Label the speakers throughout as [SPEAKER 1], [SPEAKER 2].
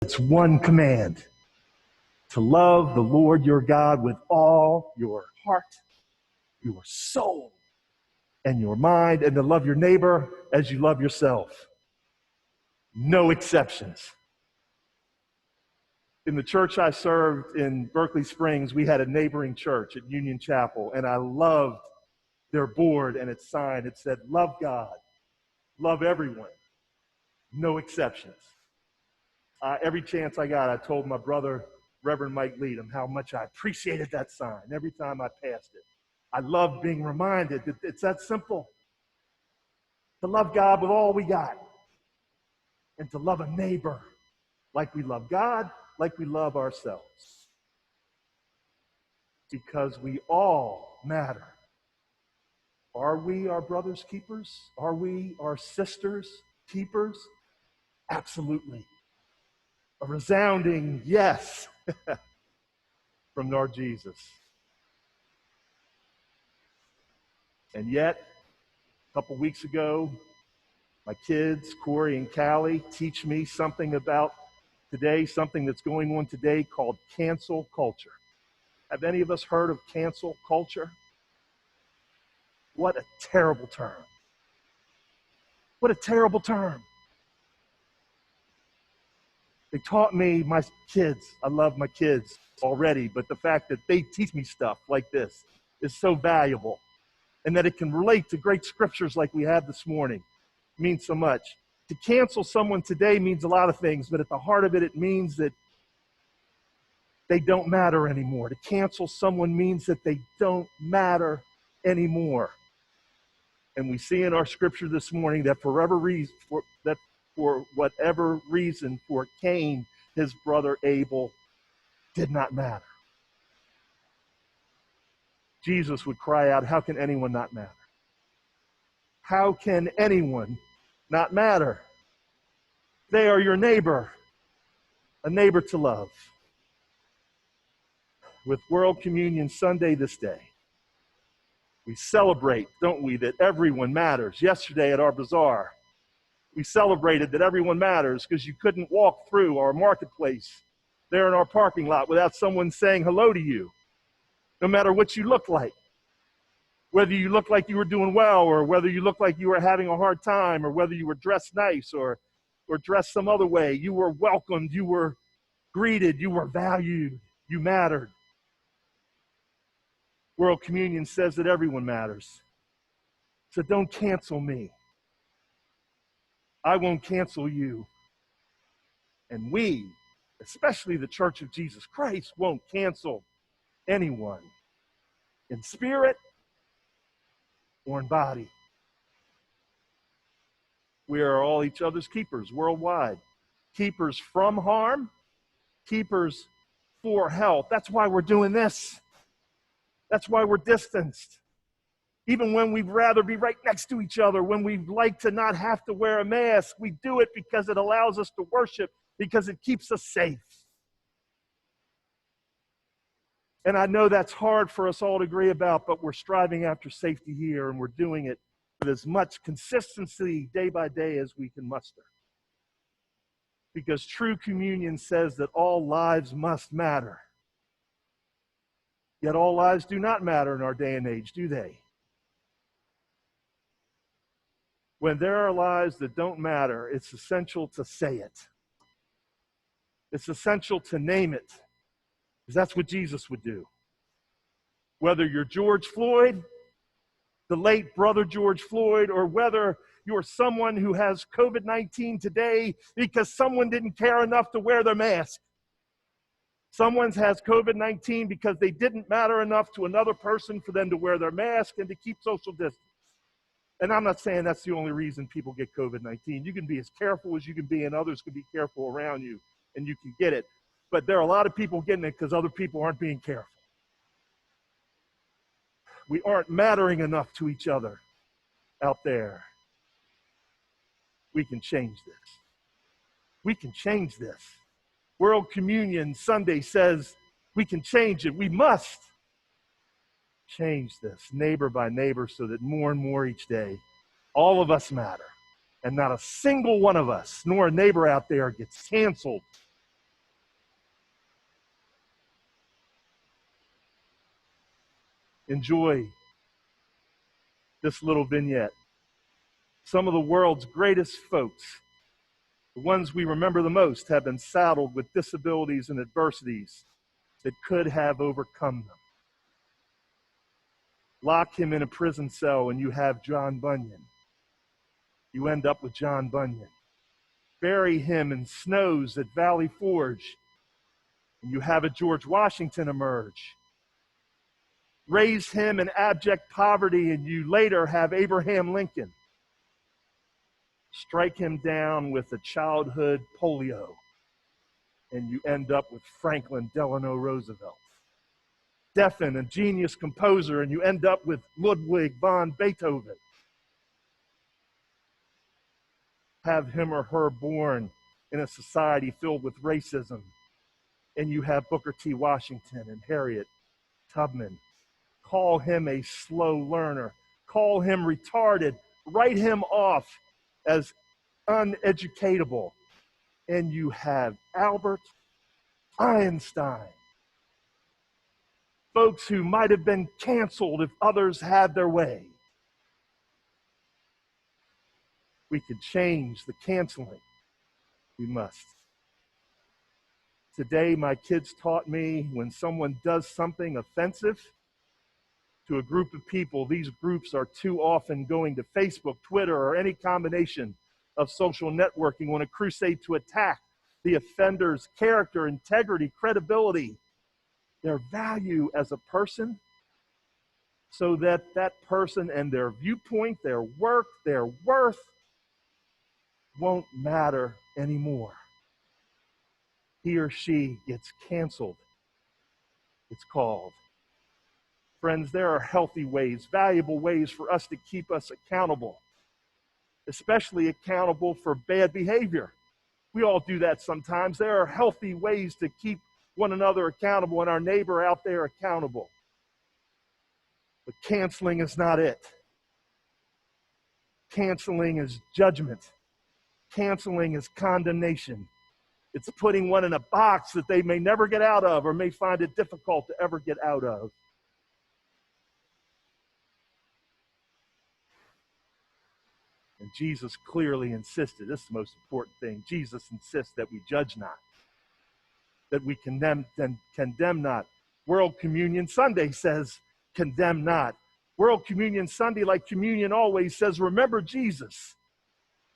[SPEAKER 1] It's one command: to love the Lord your God with all your heart, your soul, and your mind, and to love your neighbor as you love yourself. No exceptions. In the church I served in Berkeley Springs, we had a neighboring church at Union Chapel, and I loved their board and its sign. It said, love God, love everyone, no exceptions. Every chance I got, I told my brother, Reverend Mike Leadham, how much I appreciated that sign every time I passed it. I loved being reminded that it's that simple, to love God with all we got, and to love a neighbor like we love God, like we love ourselves. Because we all matter. Are we our brother's keepers? Are we our sister's keepers? Absolutely. A resounding yes from our Jesus. And yet, a couple weeks ago, my kids, Corey and Callie, teach me something about today, something that's going on today called cancel culture. Have any of us heard of cancel culture? What a terrible term. What a terrible term. They taught me, my kids, I love my kids already, but the fact that they teach me stuff like this is so valuable, and that it can relate to great scriptures like we had this morning means so much. To cancel someone today means a lot of things, but at the heart of it, it means that they don't matter anymore. To cancel someone means that they don't matter anymore. And we see in our scripture this morning that for whatever reason, for Cain, his brother Abel, did not matter. Jesus would cry out, how can anyone not matter? How can anyone not matter? They are your neighbor, a neighbor to love. With World Communion Sunday this day, we celebrate, don't we, that everyone matters. Yesterday at our bazaar, we celebrated that everyone matters because you couldn't walk through our marketplace there in our parking lot without someone saying hello to you, no matter what you look like. Whether you look like you were doing well, or whether you look like you were having a hard time, or whether you were dressed nice or dressed some other way, you were welcomed, you were greeted, you were valued, you mattered. World Communion says that everyone matters. So don't cancel me. I won't cancel you. And we, especially the Church of Jesus Christ, won't cancel anyone in spirit or in body. We are all each other's keepers worldwide. Keepers from harm, keepers for health. That's why we're doing this. That's why we're distanced. Even when we'd rather be right next to each other, when we'd like to not have to wear a mask, we do it because it allows us to worship, because it keeps us safe. And I know that's hard for us all to agree about, but we're striving after safety here, and we're doing it with as much consistency day by day as we can muster. Because true communion says that all lives must matter. Yet all lives do not matter in our day and age, do they? When there are lives that don't matter, it's essential to say it. It's essential to name it, because that's what Jesus would do. Whether you're George Floyd, the late brother George Floyd, or whether you're someone who has COVID-19 today because someone didn't care enough to wear their mask. Someone has COVID-19 because they didn't matter enough to another person for them to wear their mask and to keep social distance. And I'm not saying that's the only reason people get COVID-19. You can be as careful as you can be, and others can be careful around you, and you can get it. But there are a lot of people getting it because other people aren't being careful. We aren't mattering enough to each other out there. We can change this. We can change this. World Communion Sunday says we can change it. We must change this neighbor by neighbor so that more and more each day, all of us matter. And not a single one of us, nor a neighbor out there, gets canceled enjoy this little vignette. Some of the world's greatest folks, the ones we remember the most, have been saddled with disabilities and adversities that could have overcome them. Lock him in a prison cell and you have John Bunyan. You end up with John Bunyan. Bury him in snows at Valley Forge and you have a George Washington emerge. Raise him in abject poverty and you later have Abraham Lincoln. Strike him down with a childhood polio and you end up with Franklin Delano Roosevelt. Deafen a genius composer and you end up with Ludwig van Beethoven. Have him or her born in a society filled with racism and you have Booker T. Washington and Harriet Tubman. Call him a slow learner. Call him retarded. Write him off as uneducatable. And you have Albert Einstein. Folks who might have been canceled if others had their way. We could change the canceling. We must. Today, my kids taught me when someone does something offensive to a group of people, these groups are too often going to Facebook, Twitter, or any combination of social networking on a crusade to attack the offender's character, integrity, credibility, their value as a person, so that that person and their viewpoint, their work, their worth won't matter anymore. He or she gets canceled, it's called. Friends, there are healthy ways, valuable ways for us to keep us accountable, especially accountable for bad behavior. We all do that sometimes. There are healthy ways to keep one another accountable and our neighbor out there accountable. But canceling is not it. Canceling is judgment. Canceling is condemnation. It's putting one in a box that they may never get out of or may find it difficult to ever get out of. And Jesus clearly insisted, this is the most important thing, Jesus insists that we judge not, that we condemn not. World Communion Sunday says, condemn not. World Communion Sunday, like communion always, says, remember Jesus.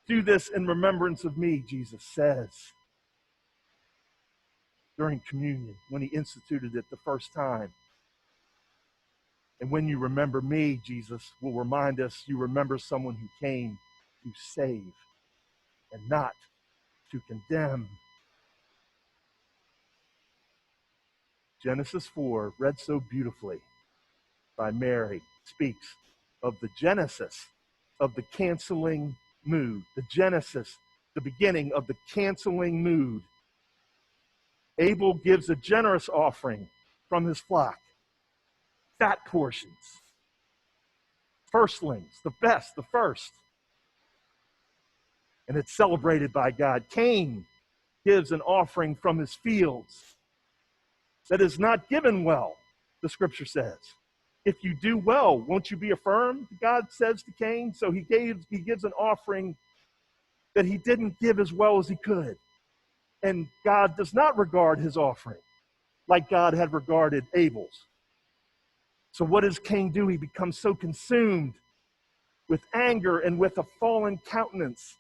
[SPEAKER 1] Do this in remembrance of me, Jesus says. During communion, when he instituted it the first time. And when you remember me, Jesus will remind us you remember someone who came to save and not to condemn. Genesis 4, read so beautifully by Mary, speaks of the genesis of the canceling mood. The genesis, the beginning of the canceling mood. Abel gives a generous offering from his flock. Fat portions. Firstlings, the best, the first. And it's celebrated by God. Cain gives an offering from his fields that is not given well, the scripture says. If you do well, won't you be affirmed? God says to Cain. So he gives an offering that he didn't give as well as he could. And God does not regard his offering like God had regarded Abel's. So what does Cain do? He becomes so consumed with anger and with a fallen countenance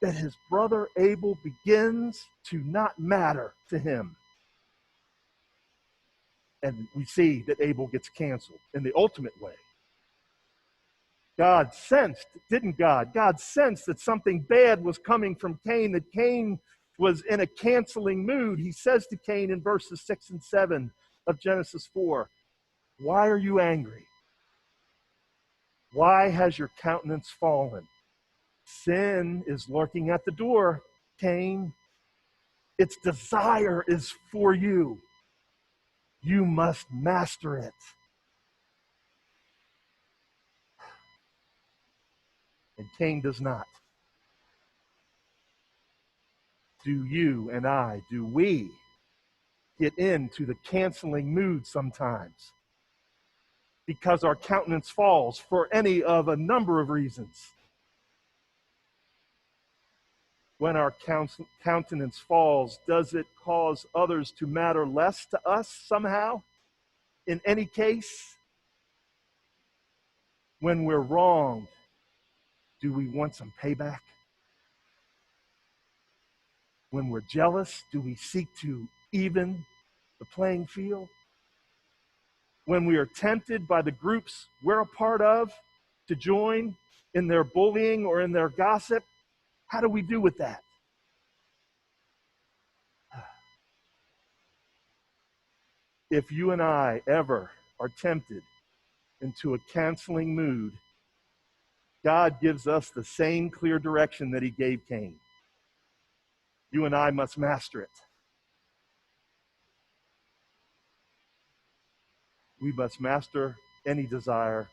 [SPEAKER 1] that his brother Abel begins to not matter to him. And we see that Abel gets canceled in the ultimate way. God sensed, didn't God? God sensed that something bad was coming from Cain, that Cain was in a canceling mood. He says to Cain in verses 6 and 7 of Genesis 4, why are you angry? Why has your countenance fallen? Sin is lurking at the door, Cain. Its desire is for you. You must master it. And Cain does not. Do you and I, do we get into the canceling mood sometimes? because our countenance falls for any of a number of reasons. When our countenance falls, does it cause others to matter less to us somehow? In any case, when we're wronged, do we want some payback? When we're jealous, do we seek to even the playing field? When we are tempted by the groups we're a part of to join in their bullying or in their gossip, how do we do with that? If you and I ever are tempted into a canceling mood, God gives us the same clear direction that he gave Cain. You and I must master it. We must master any desire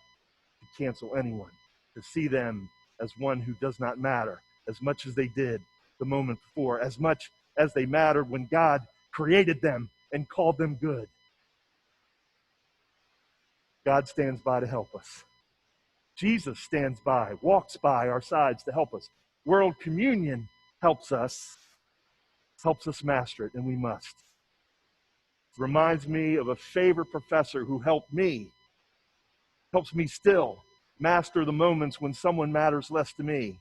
[SPEAKER 1] to cancel anyone, to see them as one who does not matter as much as they did the moment before, as much as they mattered when God created them and called them good. God stands by to help us. Jesus stands by, walks by our sides to help us. World communion helps us master it, and we must. It reminds me of a favorite professor who helps me still master the moments when someone matters less to me.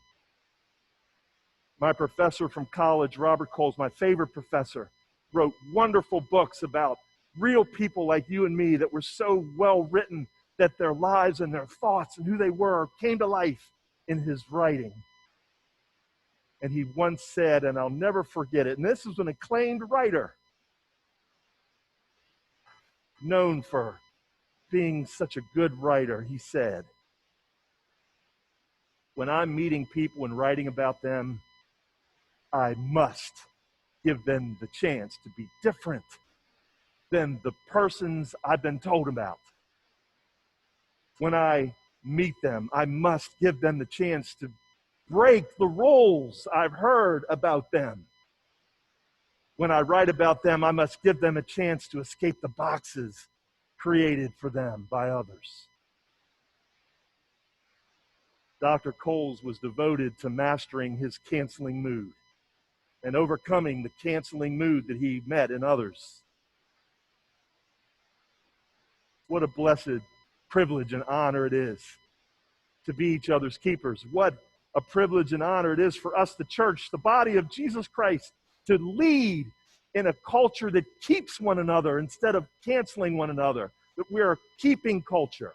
[SPEAKER 1] My professor from college, Robert Coles, my favorite professor, wrote wonderful books about real people like you and me that were so well written that their lives and their thoughts and who they were came to life in his writing. And he once said, and I'll never forget it, and this is an acclaimed writer, known for being such a good writer, he said, when I'm meeting people and writing about them, I must give them the chance to be different than the persons I've been told about. When I meet them, I must give them the chance to break the roles I've heard about them. When I write about them, I must give them a chance to escape the boxes created for them by others. Dr. Coles was devoted to mastering his canceling mood and overcoming the canceling mood that he met in others. What a blessed privilege and honor it is to be each other's keepers. What a privilege and honor it is for us, the church, the body of Jesus Christ, to lead in a culture that keeps one another instead of canceling one another, that we're a keeping culture.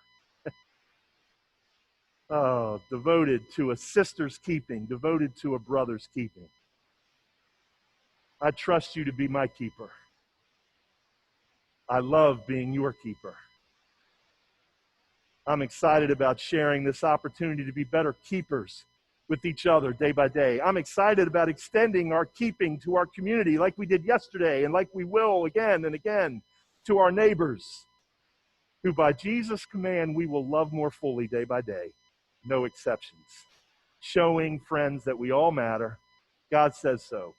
[SPEAKER 1] Oh, devoted to a sister's keeping, devoted to a brother's keeping. I trust you to be my keeper. I love being your keeper. I'm excited about sharing this opportunity to be better keepers with each other day by day. I'm excited about extending our keeping to our community like we did yesterday and like we will again and again to our neighbors, who by Jesus' command we will love more fully day by day. No exceptions. Showing, friends, that we all matter. God says so.